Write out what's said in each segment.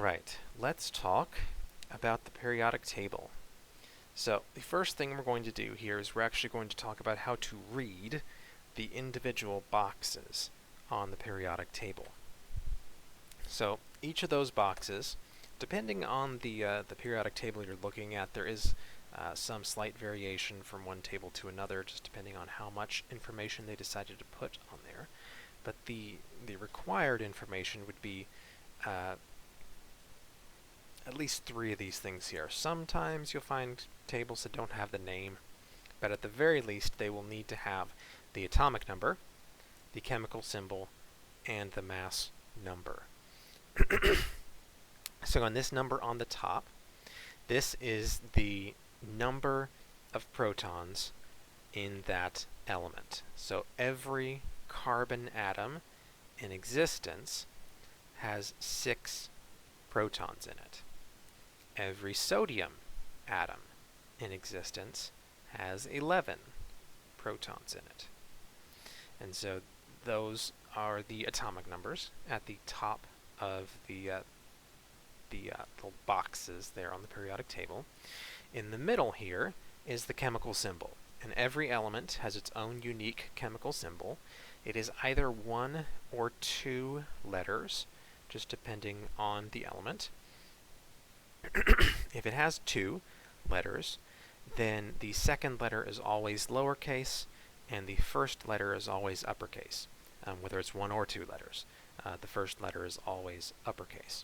Alright, let's talk about the periodic table. So, the first thing we're going to do here is we're actually going to talk about how to read the individual boxes on the periodic table. So, each of those boxes, depending on the periodic table you're looking at, there is some slight variation from one table to another, just depending on how much information they decided to put on there. But the required information would be at least 3 of these things here. Sometimes you'll find tables that don't have the name, but at the very least they will need to have the atomic number, the chemical symbol, and the mass number. So on this number on the top, this is the number of protons in that element. So every carbon atom in existence has 6 protons in it. Every sodium atom in existence has 11 protons in it. And so those are the atomic numbers at the top of the little boxes there on the periodic table. In the middle here is the chemical symbol, and every element has its own unique chemical symbol. It is either 1 or 2 letters, just depending on the element. If it has 2 letters, then the second letter is always lowercase, and the first letter is always uppercase. Whether it's 1 or 2 letters, the first letter is always uppercase.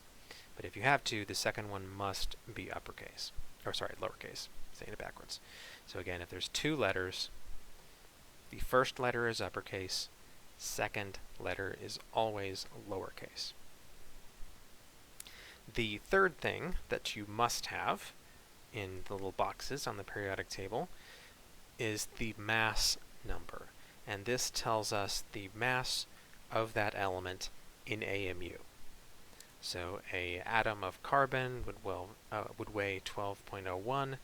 But if you have 2, the second one must be uppercase. Or sorry, lowercase. Saying it backwards. So again, if there's 2 letters, the first letter is uppercase, second letter is always lowercase. The third thing that you must have in the little boxes on the periodic table is the mass number. And this tells us the mass of that element in AMU. So an atom of carbon would weigh 12.01,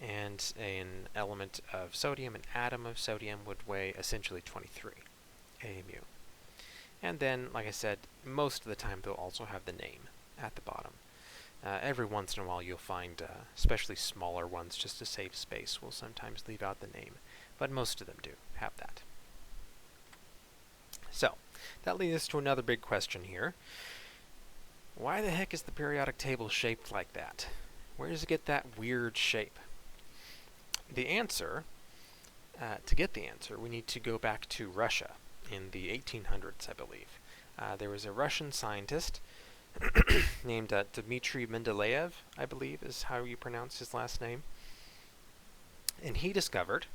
and an element of sodium, an atom of sodium, would weigh essentially 23 AMU. And then, like I said, most of the time they'll also have the name at the bottom. Every once in a while you'll find, especially smaller ones, just to save space, will sometimes leave out the name, but most of them do have that. So, that leads us to another big question here. Why the heck is the periodic table shaped like that? Where does it get that weird shape? The answer, to get the answer, we need to go back to Russia in the 1800s, I believe. There was a Russian scientist named Dmitry Mendeleev, I believe is how you pronounce his last name. And he discovered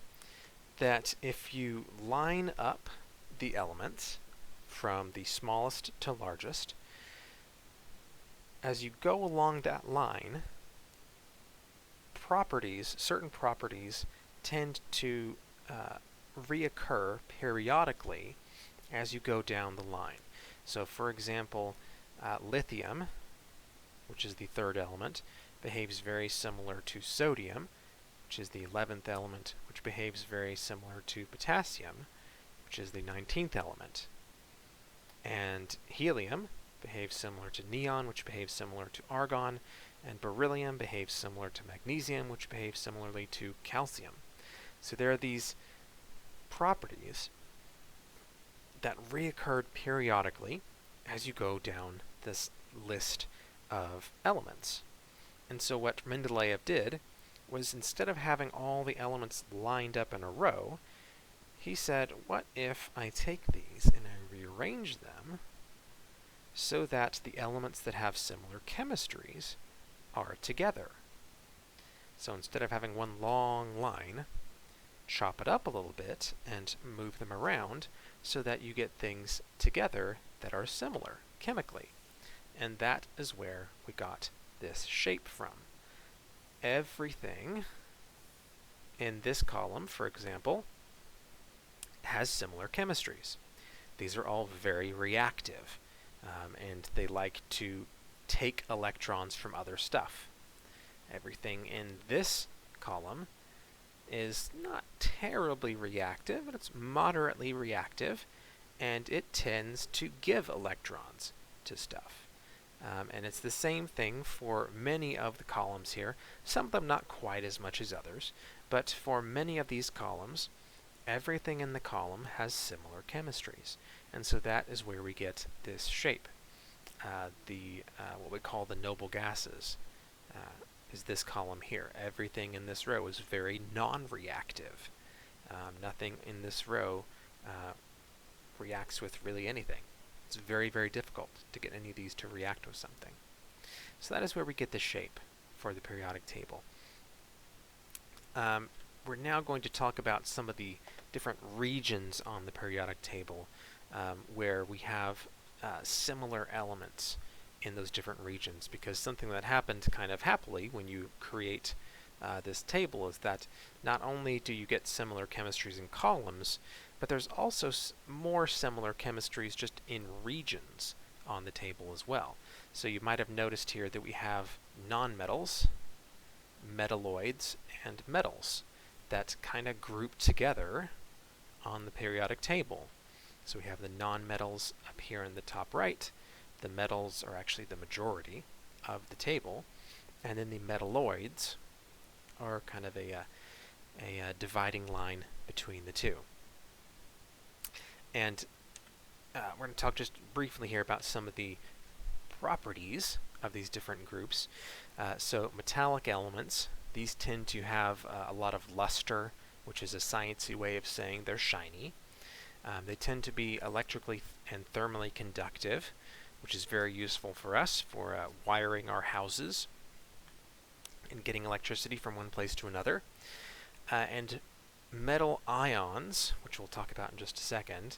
that if you line up the elements from the smallest to largest, as you go along that line, certain properties tend to reoccur periodically as you go down the line. So for example, lithium, which is the third element, behaves very similar to sodium, which is the 11th element, which behaves very similar to potassium, which is the 19th element. And helium behaves similar to neon, which behaves similar to argon, and beryllium behaves similar to magnesium, which behaves similarly to calcium. So there are these properties that reoccurred periodically as you go down this list of elements. And so what Mendeleev did was, instead of having all the elements lined up in a row, he said, what if I take these and I rearrange them so that the elements that have similar chemistries are together? So instead of having one long line, chop it up a little bit and move them around so that you get things together that are similar chemically. And that is where we got this shape from. Everything in this column, for example, has similar chemistries. These are all very reactive, and they like to take electrons from other stuff. Everything in this column is not terribly reactive, but it's moderately reactive, and it tends to give electrons to stuff. And it's the same thing for many of the columns here, some of them not quite as much as others, but for many of these columns, everything in the column has similar chemistries. And so that is where we get this shape. What we call the noble gases is this column here. Everything in this row is very non-reactive. Nothing in this row reacts with really anything. It's very, very difficult to get any of these to react with something. So that is where we get the shape for the periodic table. We're now going to talk about some of the different regions on the periodic table where we have similar elements in those different regions, because something that happened kind of happily when you create this table is that not only do you get similar chemistries in columns, but there's also more similar chemistries just in regions on the table as well. So you might have noticed here that we have nonmetals, metalloids, and metals that kind of group together on the periodic table. So we have the nonmetals up here in the top right. The metals are actually the majority of the table, and then the metalloids are kind of a dividing line between the two. And we're going to talk just briefly here about some of the properties of these different groups. So metallic elements, these tend to have a lot of luster, which is a sciencey way of saying they're shiny. They tend to be electrically and thermally conductive, which is very useful for us for wiring our houses and getting electricity from one place to another. And metal ions, which we'll talk about in just a second,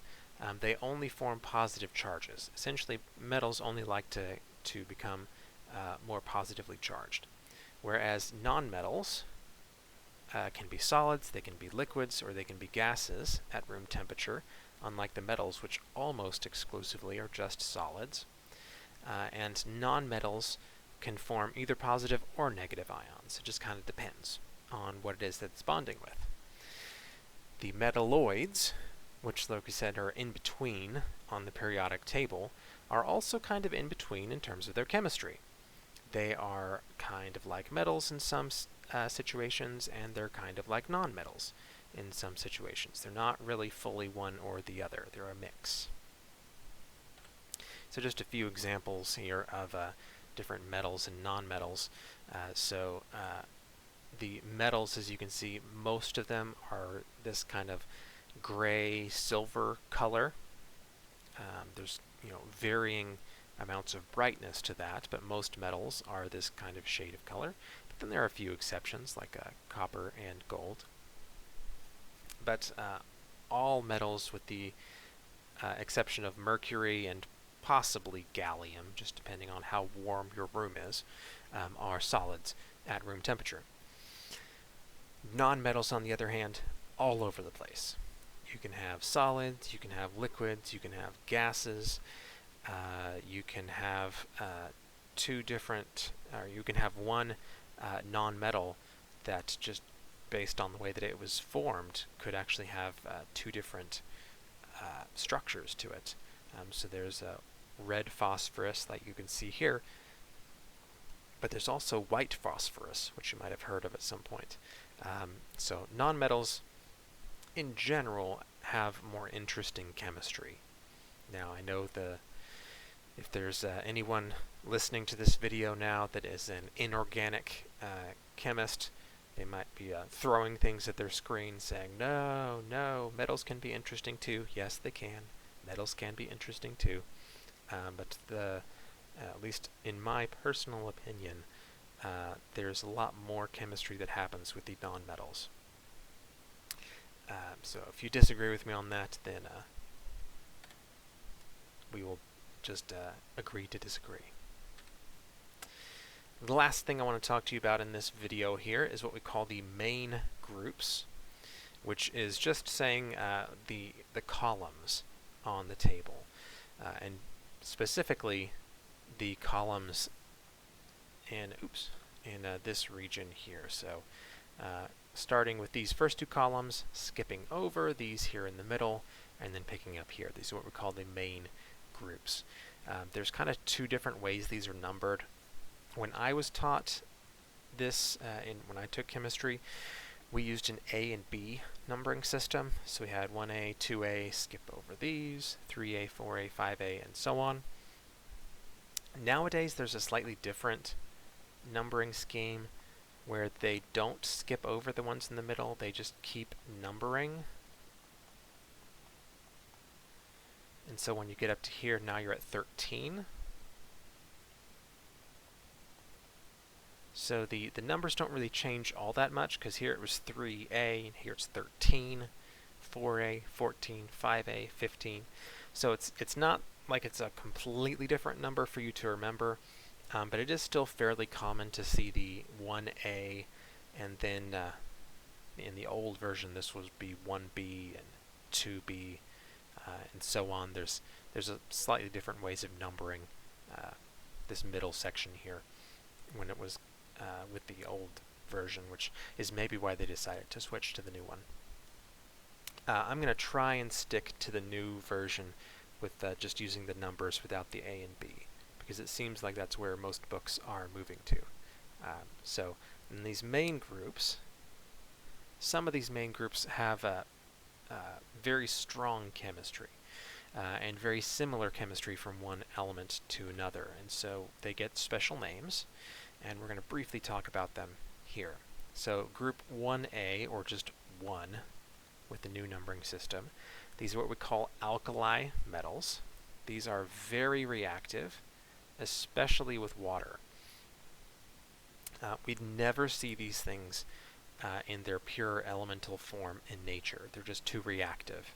they only form positive charges. Essentially, metals only like to become more positively charged, whereas nonmetals can be solids, they can be liquids, or they can be gases at room temperature, unlike the metals, which almost exclusively are just solids. And nonmetals can form either positive or negative ions. It just kind of depends on what it is that it's bonding with. The metalloids, which like we said are in between on the periodic table, are also kind of in between in terms of their chemistry. They are kind of like metals in some situations, and they're kind of like nonmetals in some situations. They're not really fully one or the other. They're a mix. So just a few examples here of different metals and nonmetals. The metals, as you can see, most of them are this kind of gray silver color. There's varying amounts of brightness to that, but most metals are this kind of shade of color. But then there are a few exceptions, like copper and gold. But all metals, with the exception of mercury and possibly gallium, just depending on how warm your room is, are solids at room temperature. Nonmetals, on the other hand, all over the place. You can have solids, you can have liquids, you can have gases, you can have you can have one nonmetal that, just based on the way that it was formed, could actually have two different structures to it. So there's a red phosphorus, like you can see here, but there's also white phosphorus, which you might have heard of at some point. So nonmetals, in general, have more interesting chemistry. Now, I know if there's anyone listening to this video now that is an inorganic chemist, they might be throwing things at their screen saying, no, metals can be interesting too. Yes, they can. Metals can be interesting too. But at least in my personal opinion, there's a lot more chemistry that happens with the nonmetals. So if you disagree with me on that, then we will just agree to disagree. The last thing I want to talk to you about in this video here is what we call the main groups, which is just saying the columns on the table, and specifically the columns in this region here. So starting with these first two columns, skipping over these here in the middle, and then picking up here. These are what we call the main groups. There's kind of two different ways these are numbered. When I was taught this, when I took chemistry, we used an A and B numbering system. So we had 1A, 2A, skip over these, 3A, 4A, 5A, and so on. Nowadays, there's a slightly different numbering scheme where they don't skip over the ones in the middle, they just keep numbering. And so when you get up to here, now you're at 13. So the numbers don't really change all that much, because here it was 3A, and here it's 13, 4A, 14, 5A, 15. So it's not like it's a completely different number for you to remember, but it is still fairly common to see the 1A, and then in the old version this would be 1B and 2B, and so on. There's a slightly different ways of numbering this middle section here when it was with the old version, which is maybe why they decided to switch to the new one. I'm going to try and stick to the new version with just using the numbers without the A and B, because it seems like that's where most books are moving to. So in these main groups, some of these main groups have very strong chemistry and very similar chemistry from one element to another, and so they get special names, and we're going to briefly talk about them here. So group 1A, or just 1 with the new numbering system, these are what we call alkali metals. These are very reactive, especially with water. We'd never see these things in their pure elemental form in nature. They're just too reactive.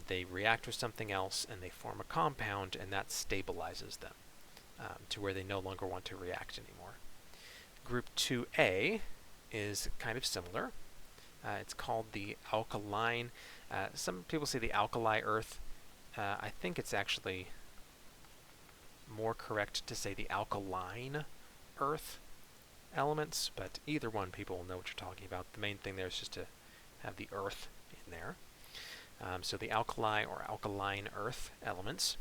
They react with something else and they form a compound, and that stabilizes them to where they no longer want to react anymore. Group 2A is kind of similar. It's called the alkaline. Some people say the alkali earth. I think it's actually more correct to say the alkaline earth elements, but either one, people will know what you're talking about. The main thing there is just to have the earth in there. So the alkali or alkaline earth elements.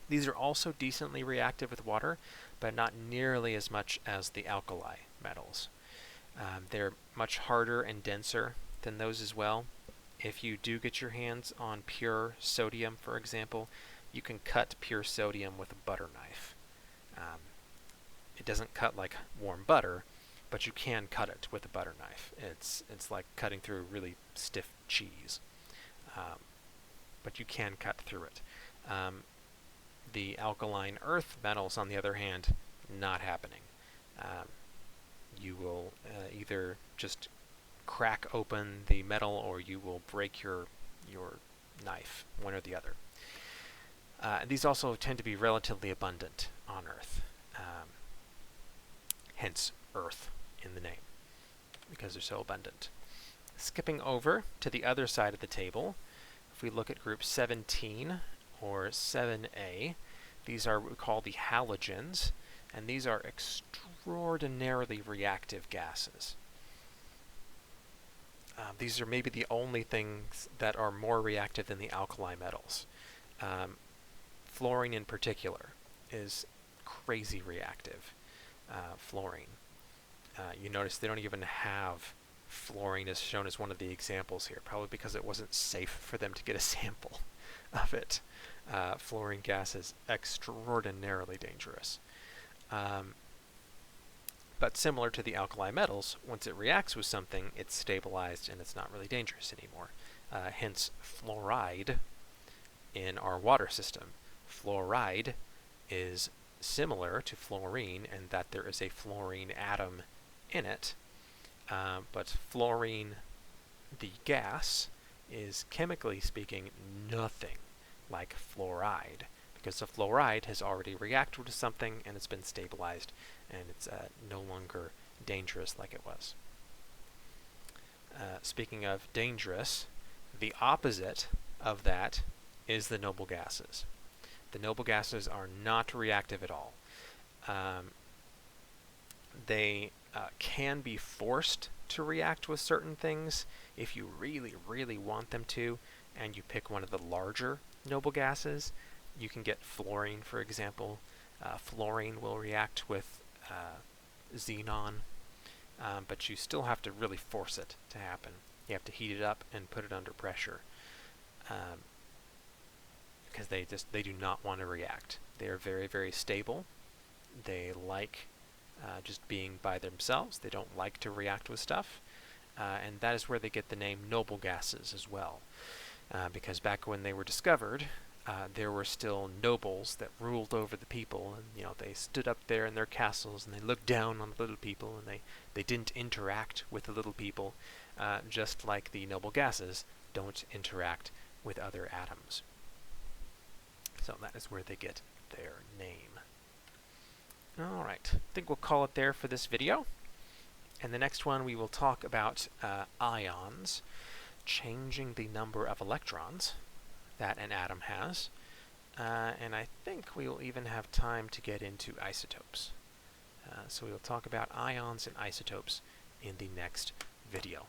These are also decently reactive with water, but not nearly as much as the alkali metals. They're much harder and denser than those as well. If you do get your hands on pure sodium, for example, you can cut pure sodium with a butter knife. It doesn't cut like warm butter, but you can cut it with a butter knife. It's like cutting through really stiff cheese, but you can cut through it. The alkaline earth metals, on the other hand, not happening. You will either just crack open the metal, or you will break your knife, one or the other. These also tend to be relatively abundant on Earth, hence Earth in the name, because they're so abundant. Skipping over to the other side of the table, if we look at group 17, or 7A, these are what we call the halogens, and these are extraordinarily reactive gases. These are maybe the only things that are more reactive than the alkali metals. Fluorine in particular is crazy reactive. Fluorine. You notice they don't even have fluorine as shown as one of the examples here, probably because it wasn't safe for them to get a sample of it. Fluorine gas is extraordinarily dangerous. But similar to the alkali metals, once it reacts with something, it's stabilized and it's not really dangerous anymore. Hence fluoride in our water system. Fluoride is similar to fluorine in that there is a fluorine atom in it, but fluorine, the gas, is chemically speaking nothing like fluoride, because the fluoride has already reacted with something and it's been stabilized, and it's no longer dangerous like it was. Speaking of dangerous, the opposite of that is the noble gases. The noble gases are not reactive at all. They can be forced to react with certain things if you really, really want them to, and you pick one of the larger noble gases, You can get fluorine, for example. Fluorine will react with xenon, but you still have to really force it to happen. You have to heat it up and put it under pressure, because they do not want to react. They are very, very stable. They like just being by themselves. They don't like to react with stuff, and that is where they get the name noble gases as well, because back when they were discovered, there were still nobles that ruled over the people, and they stood up there in their castles and they looked down on the little people, and they didn't interact with the little people, just like the noble gases don't interact with other atoms. So that is where they get their name. Alright, I think we'll call it there for this video. And the next one we will talk about ions, changing the number of electrons that an atom has. And I think we will even have time to get into isotopes. So we will talk about ions and isotopes in the next video.